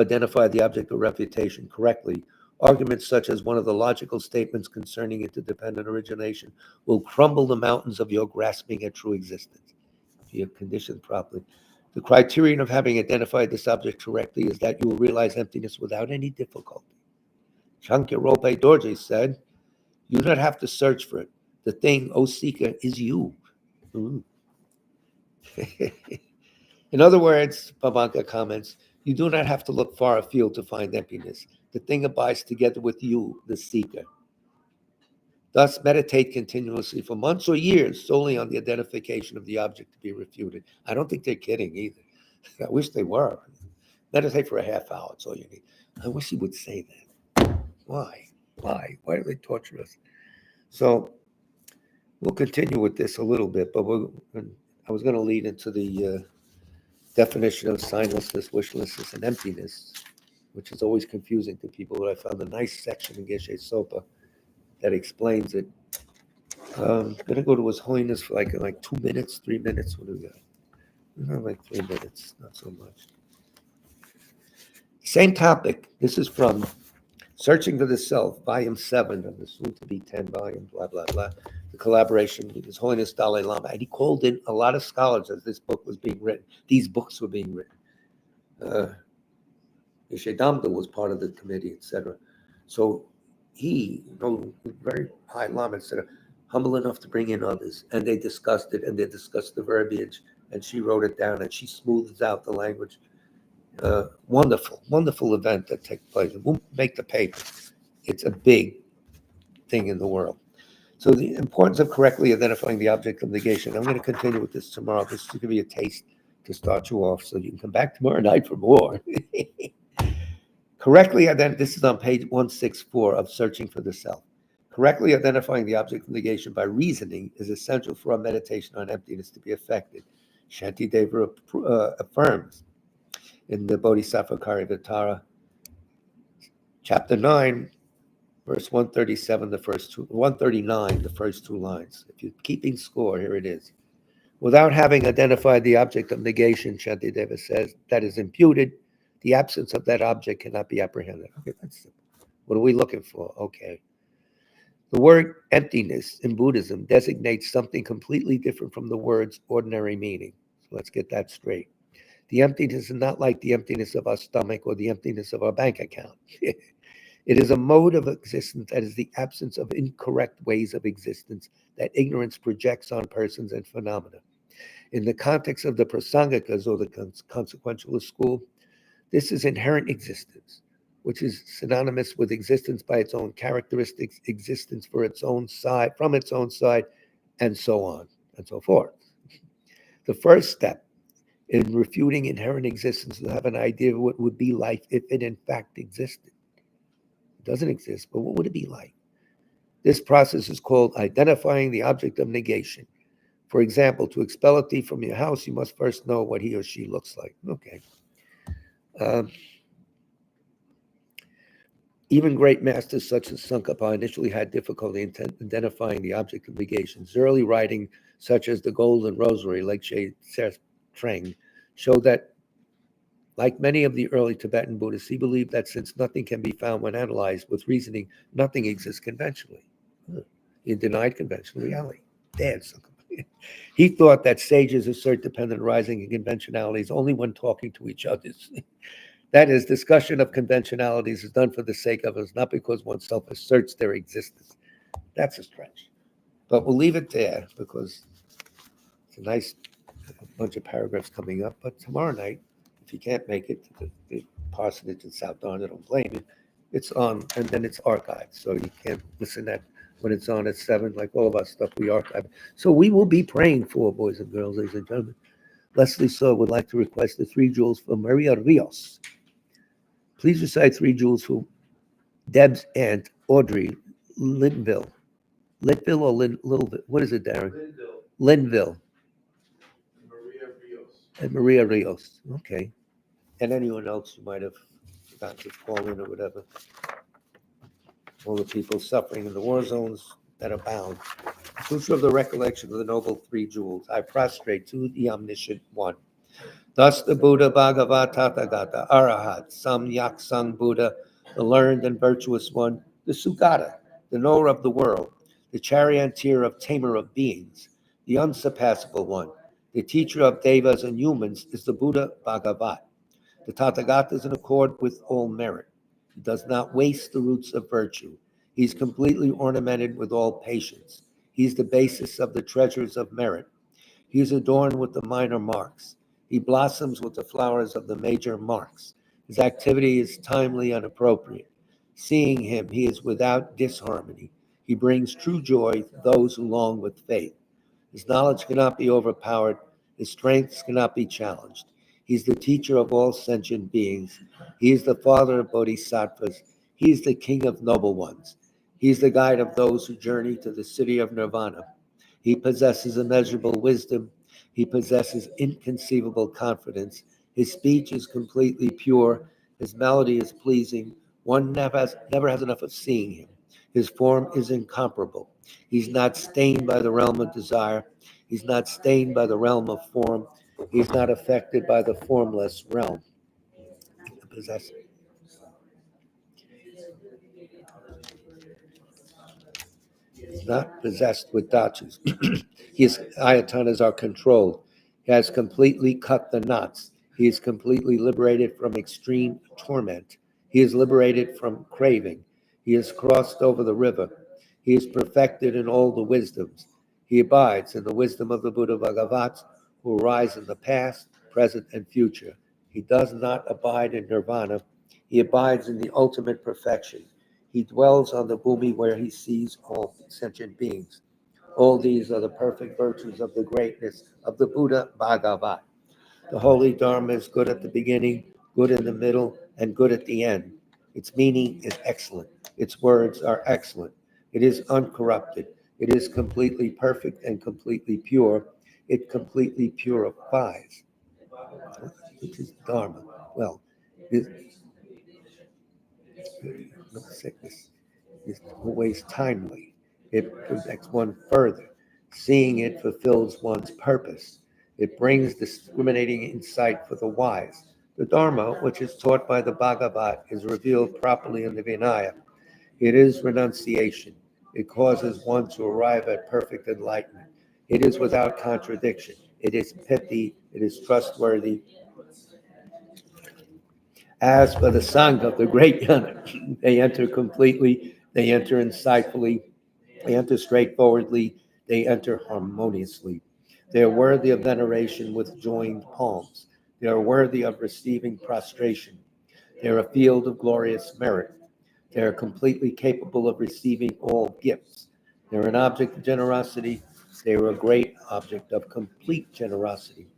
Speaker 1: identify the object of refutation correctly, arguments such as one of the logical statements concerning interdependent origination will crumble the mountains of your grasping at true existence. If you're conditioned properly. The criterion of having identified this object correctly is that you will realize emptiness without any difficulty. Chankya Rope Dorje said, you do not have to search for it. The thing, O seeker, is you. In other words, Pavanka comments, you do not have to look far afield to find emptiness. The thing abides together with you, the seeker. Thus, meditate continuously for months or years solely on the identification of the object to be refuted. I don't think they're kidding either. I wish they were. Meditate for a half hour, that's all you need. I wish he would say that. Why? Why do they torture us? So we'll continue with this a little bit, but I was going to lead into the definition of signlessness, wishlessness, and emptiness, which is always confusing to people, but I found a nice section in Geshe Sopa that explains it. I'm going to go to His Holiness for like 2 minutes, 3 minutes. What do we got? Like 3 minutes, not so much. Same topic. This is from Searching for the Self, Volume 7 of the soon-to-be 10 volume, blah, blah, blah. The collaboration with His Holiness Dalai Lama. And he called in a lot of scholars as this book was being written. These books were being written. Yeshe Damdal was part of the committee, etc. So he, very high Lama, etc., humble enough to bring in others. And they discussed it, and they discussed the verbiage, and she wrote it down, and she smoothes out the language. Wonderful event that takes place. It won't make the paper. It's a big thing in the world. So the importance of correctly identifying the object of negation. I'm going to continue with this tomorrow. This is going to be a taste to start you off so you can come back tomorrow night for more. Correctly identify, this is on page 164 of Searching for the Self. Correctly identifying the object of negation by reasoning is essential for our meditation on emptiness to be effective. Shantideva affirms in the Bodhisattva Karyavatara, chapter 9, verse 137, 139, the first two lines. If you're keeping score, here it is. Without having identified the object of negation, Shantideva says, that is imputed, the absence of that object cannot be apprehended. Okay, that's simple. What are we looking for? Okay. The word emptiness in Buddhism designates something completely different from the word's ordinary meaning. So let's get that straight. The emptiness is not like the emptiness of our stomach or the emptiness of our bank account. It is a mode of existence that is the absence of incorrect ways of existence that ignorance projects on persons and phenomena. In the context of the Prasangikas, or the consequentialist school, this is inherent existence, which is synonymous with existence by its own characteristics, existence for its own side, from its own side, and so on and so forth. The first step in refuting inherent existence to have an idea of what would be life if it in fact existed. doesn't exist, but what would it be like? This process is called identifying the object of negation. For example, to expel a thief from your house, you must first know what he or she looks like. Okay. Um, Even great masters such as Tsongkhapa initially had difficulty in identifying the object of negation. His early writing, such as the Golden Rosary, like Trang, showed that, like many of the early Tibetan Buddhists, he believed that since nothing can be found when analyzed with reasoning, nothing exists conventionally. He denied conventional reality. Damn, he thought that sages assert dependent arising in conventionalities only when talking to each other. That is, discussion of conventionalities is done for the sake of us, not because oneself asserts their existence. That's a stretch. But we'll leave it there because it's a nice bunch of paragraphs coming up. But tomorrow night, if you can't make it to the parsonage in South Darn, I don't blame you. It's on, and then it's archived. So you can't listen at when it's on at 7, like all of our stuff, we archive. So we will be praying for, boys and girls, ladies and gentlemen. Leslie So would like to request the 3 jewels for Maria Rios. Please recite 3 jewels for Deb's aunt, Audrey Linville. Linville or Littleville? What is it, Darren? Linville. And Maria Rios. Okay. And anyone else who might have forgotten to call in or whatever. All the people suffering in the war zones that abound. Sutra of the recollection of the noble 3 jewels. I prostrate to the omniscient one. Thus the Buddha, Bhagavad Tathagata, Arahat, Samyak Sang Buddha, the learned and virtuous one, the Sugata, the knower of the world, the charioteer of tamer of beings, the unsurpassable one, the teacher of devas and humans is the Buddha Bhagavat. The Tathagata is in accord with all merit. He does not waste the roots of virtue. He's completely ornamented with all patience. He's the basis of the treasures of merit. He is adorned with the minor marks. He blossoms with the flowers of the major marks. His activity is timely and appropriate. Seeing him, he is without disharmony. He brings true joy to those who long with faith. His knowledge cannot be overpowered. His strengths cannot be challenged. He is the teacher of all sentient beings. He is the father of bodhisattvas. He is the king of noble ones. He is the guide of those who journey to the city of nirvana. He possesses immeasurable wisdom. He possesses inconceivable confidence. His speech is completely pure. His melody is pleasing. One never has enough of seeing him. His form is incomparable. He's not stained by the realm of desire. He's not stained by the realm of form. He's not affected by the formless realm. He's not possessed with dachas. His ayatanas are controlled. He has completely cut the knots. He is completely liberated from extreme torment. He is liberated from craving. He has crossed over the river. He is perfected in all the wisdoms. He abides in the wisdom of the Buddha Bhagavats, who arise in the past, present, and future. He does not abide in nirvana. He abides in the ultimate perfection. He dwells on the bhumi where he sees all sentient beings. All these are the perfect virtues of the greatness of the Buddha Bhagavat. The holy Dharma is good at the beginning, good in the middle, and good at the end. Its meaning is excellent. Its words are excellent. It is uncorrupted. It is completely perfect and completely pure. It completely purifies. Which is Dharma. Well, sickness is always timely. It protects one further. Seeing it fulfills one's purpose. It brings discriminating insight for the wise. The Dharma, which is taught by the Bhagavat, is revealed properly in the Vinaya. It is renunciation. It causes one to arrive at perfect enlightenment. It is without contradiction. It is pithy. It is trustworthy. As for the Sangha, the great Yana, they enter completely, they enter insightfully, they enter straightforwardly, they enter harmoniously. They are worthy of veneration with joined palms. They are worthy of receiving prostration. They are a field of glorious merit. They are completely capable of receiving all gifts. They are an object of generosity. They are a great object of complete generosity.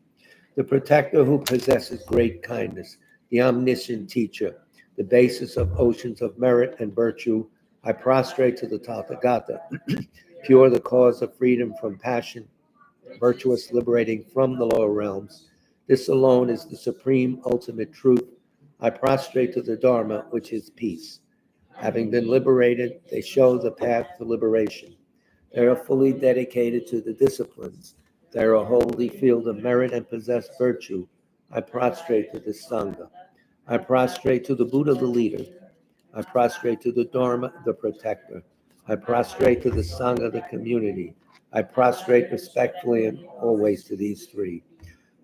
Speaker 1: The protector who possesses great kindness, the omniscient teacher, the basis of oceans of merit and virtue. I prostrate to the Tathagata, pure the cause of freedom from passion, virtuous liberating from the lower realms. This alone is the supreme ultimate truth. I prostrate to the Dharma, which is peace. Having been liberated, they show the path to liberation. They are fully dedicated to the disciplines. They are a holy field of merit and possess virtue. I prostrate to the Sangha. I prostrate to the Buddha, the leader. I prostrate to the Dharma, the protector. I prostrate to the Sangha, the community. I prostrate respectfully and always to these three.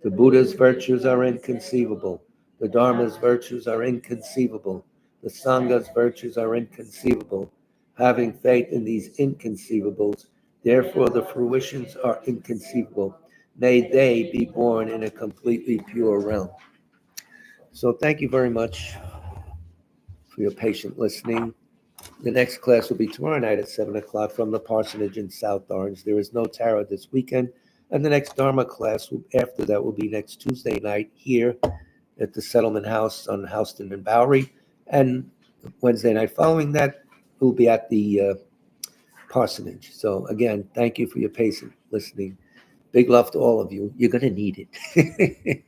Speaker 1: The Buddha's virtues are inconceivable. The Dharma's virtues are inconceivable. The Sangha's virtues are inconceivable. Having faith in these inconceivables, therefore the fruitions are inconceivable. May they be born in a completely pure realm. So thank you very much for your patient listening. The next class will be tomorrow night at 7 o'clock from the parsonage in South Orange. There is no tarot this weekend. And the next Dharma class after that will be next Tuesday night here at the Settlement House on Houston and Bowery. And Wednesday night following that, we'll be at the parsonage. So again, thank you for your patient listening. Big love to all of you. You're going to need it.